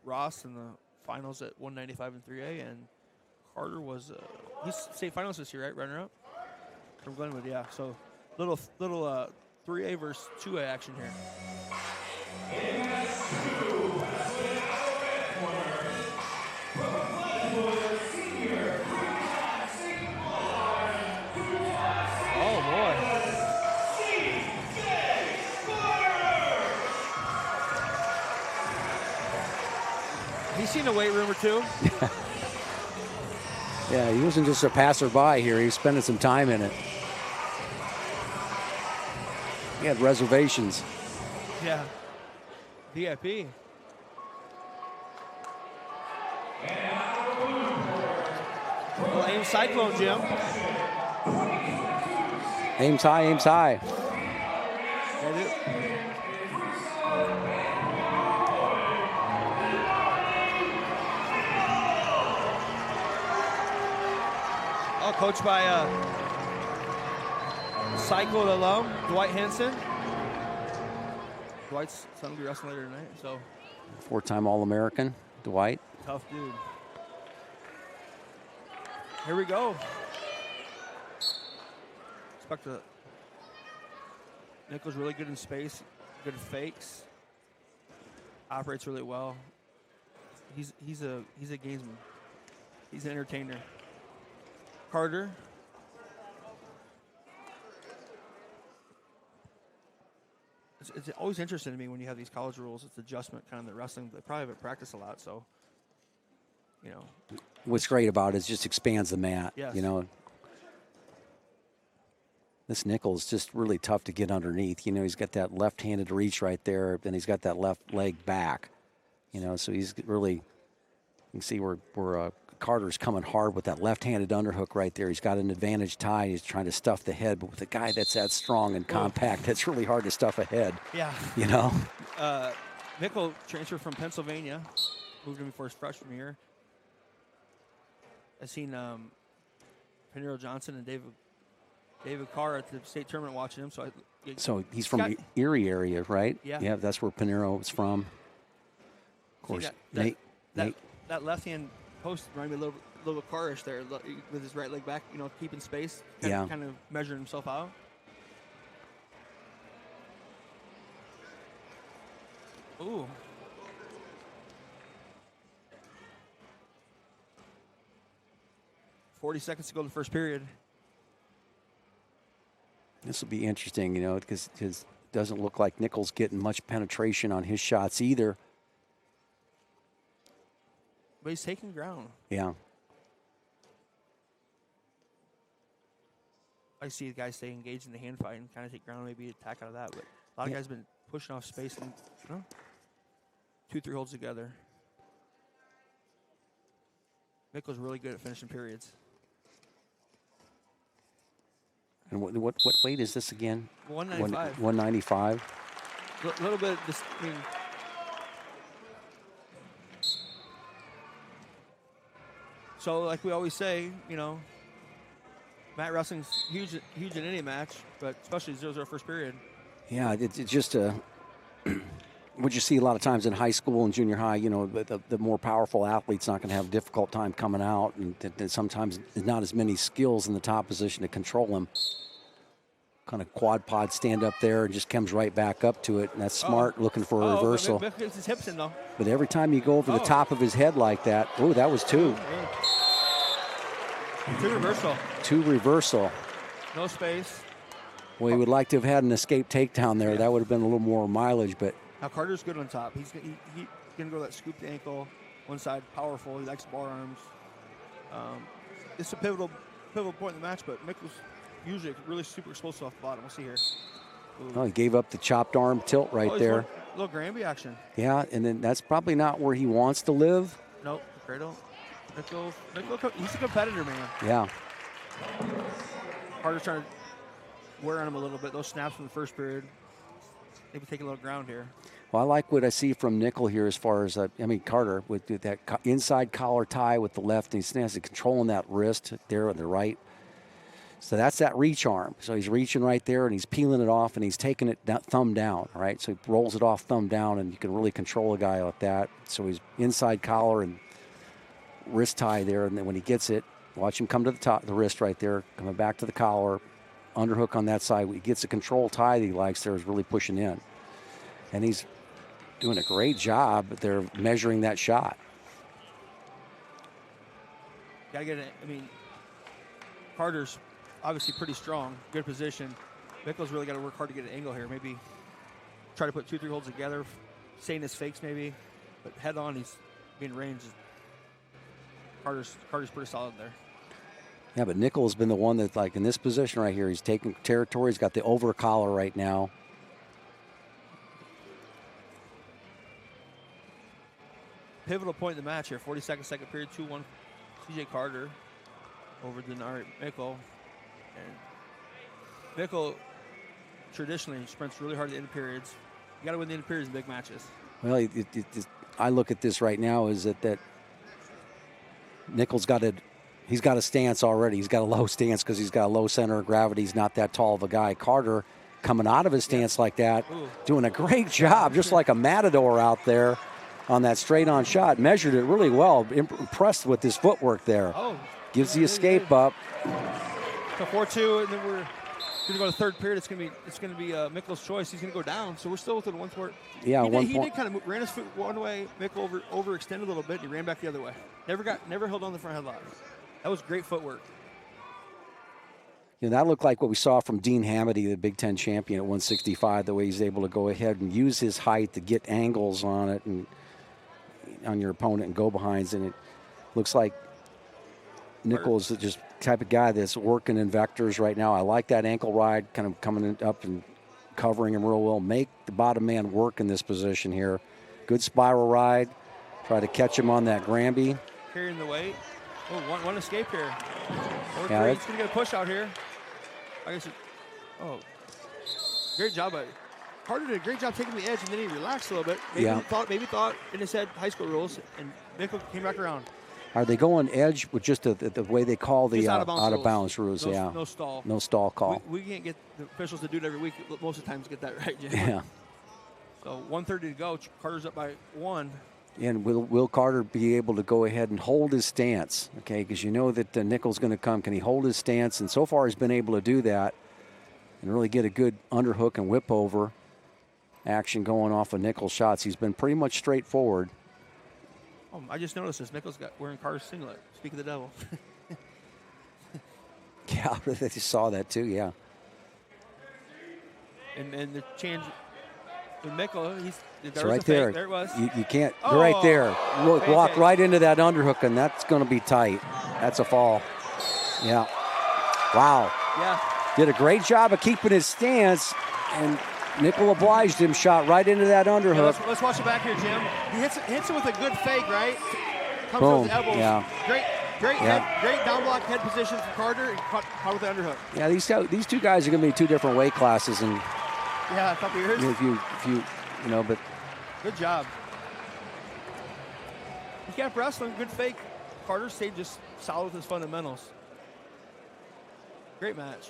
Ross in the finals at 195 and 3A, and Carter was he's state finals this year, right? Runner-up from Glenwood, yeah. So little 3A versus 2A action here. Oh boy. He's seen a weight room or two. Yeah, he wasn't just a passerby here. He was spending some time in it. He had reservations. Yeah. VIP. Well, aim Cyclone, Jim. Aims high, aims high. Oh, coached by Cyclone alum, Dwight Henson. Dwight's son will be wrestling later tonight, so. 4-time All-American, Dwight. Tough dude. Here we go. Expect to. Mickel's really good in space, good at fakes. Operates really well. He's a gamesman. He's an entertainer. Carter. It's always interesting to me when you have these college rules. It's adjustment, kind of the wrestling. They probably haven't practiced a lot, so you know. What's great about it is just expands the mat. Yes. You know, this Mickel is just really tough to get underneath. You know, he's got that left-handed reach right there, and he's got that left leg back. You know, so he's really. You can see where Carter's coming hard with that left-handed underhook right there. He's got an advantage tie. He's trying to stuff the head, but with a guy that's that strong and compact, that's really hard to stuff a head. Yeah. You know? Mickel transferred from Pennsylvania, moved in before his freshman year. I've seen Pinero Johnson and David Carr at the state tournament watching him. So he's from the Erie area, right? Yeah. Yeah, that's where Pinero is from. Of course, Nate. That left-hand post reminded me a little bit Carrish there with his right leg back, you know, keeping space, kind of measuring himself out. Ooh. "40 seconds to go in the first period." This will be interesting, you know, because it doesn't look like Nickel's getting much penetration on his shots either. But he's taking ground. Yeah. I see the guys stay engaged in the hand fight and kind of take ground, maybe attack out of that. But a lot of guys have been pushing off space and 2-3 holds together. Mickel's really good at finishing periods. And what weight is this again? 195. 195. A little bit. I mean, so like we always say, you know, mat wrestling's huge in any match, but especially 0-0 first period. Yeah, it's just what you see a lot of times in high school and junior high. You know, the more powerful athlete's not going to have a difficult time coming out, and sometimes there's not as many skills in the top position to control him. Kind of quad pod stand up there and just comes right back up to it, and that's smart, looking for a reversal. His hips in, though. But every time you go over the top of his head like that, that was two. Two reversal. Two reversal. No space. Well, he would like to have had an escape takedown there. Yeah. That would have been a little more mileage, but. Now Carter's good on top. He's going to go that scooped ankle, one side, powerful. He likes bar arms. It's a pivotal point in the match, but Mickel's usually really super explosive off the bottom. We'll see here. Oh, he gave up the chopped arm tilt right there. A little Granby action. Yeah, and then that's probably not where he wants to live. Nope, cradle. Mickel, he's a competitor, man. Yeah. Carter's trying to wear on him a little bit. Those snaps from the first period. Maybe take a little ground here. Well, I like what I see from Mickel here as far as, Carter with that inside collar tie with the left. And he's controlling that wrist there on the right. So that's that reach arm. So he's reaching right there, and he's peeling it off, and he's taking it thumb down, right? So he rolls it off thumb down, and you can really control a guy like that. So he's inside collar and wrist tie there, and then when he gets it, watch him come to the top, the wrist right there, coming back to the collar, underhook on that side. He gets a control tie that he likes there, is really pushing in. And he's doing a great job, but they're measuring that shot. Got to get it. I mean, Carter's obviously pretty strong, good position. Mickel's really got to work hard to get an angle here. Maybe try to put 2-3 holds together, saying his fakes maybe, but head on, he's being ranged. Carter's pretty solid there. Yeah, but Mickel has been the one that's like in this position right here. He's taking territory. He's got the over collar right now. Pivotal point in the match here. 42nd, second period, 2-1. CJ Carter over Denarli Mickel. And Mickel traditionally sprints really hard at the end of periods. You got to win the end of periods in big matches. Well, I look at this right now is that Mickel's he's got a stance already. He's got a low stance because he's got a low center of gravity. He's not that tall of a guy. Carter coming out of his stance like that, doing a great job, just like a matador out there on that straight-on shot. Measured it really well. Impressed with his footwork there. Gives the escape up. So 4-2, and then we're going to go to third period. It's going to be Mickel's choice. He's going to go down. So we're still within 1 point. Yeah, he did kind of ran his foot one way. Mickel overextended a little bit. And he ran back the other way. Never held on the front headlock. That was great footwork. You know, that looked like what we saw from Dean Hamady, the Big Ten champion at 165. The way he's able to go ahead and use his height to get angles on it and on your opponent and go behinds. And it looks like Mickel is just type of guy that's working in vectors right now. I like that ankle ride, kind of coming up and covering him real well. Make the bottom man work in this position here. Good spiral ride. Try to catch him on that Granby. Carrying the weight. Oh, one escape here. Yeah, he's going to get a push out here. I guess. Great job by Carter did a great job taking the edge, and then he relaxed a little bit. Maybe thought in his head high school rules, and Mickel came back around. Are they going edge with just the way they call the out of bounds rules? No stall. No stall call. We can't get the officials to do it every week. Most of the times get that right, Jim. Yeah. So 1:30 to go. Carter's up by 1. And will Carter be able to go ahead and hold his stance? Okay, because you know that Mickel's going to come. Can he hold his stance? And so far he's been able to do that and really get a good underhook and whip over action going off of Mickel's shots. He's been pretty much straightforward. I just noticed this. Mickel's wearing Carter's singlet. Speak of the devil. Yeah, I just saw that too, yeah. And the change with Mickel, it's right there. There it was. You can't. Right there. Look, walk right into that underhook, and that's going to be tight. That's a fall. Yeah. Wow. Yeah. Did a great job of keeping his stance, and Mickel obliged him, shot right into that underhook. Yeah, let's watch it back here, Jim. He hits it with a good fake, right? Comes Boom. with the elbows. Yeah. Great down block head position from Carter, and caught with the underhook. Yeah, these two guys are going to be 2 different weight classes, and a couple years. If you but good job. He kept wrestling, good fake. Carter stayed just solid with his fundamentals. Great match.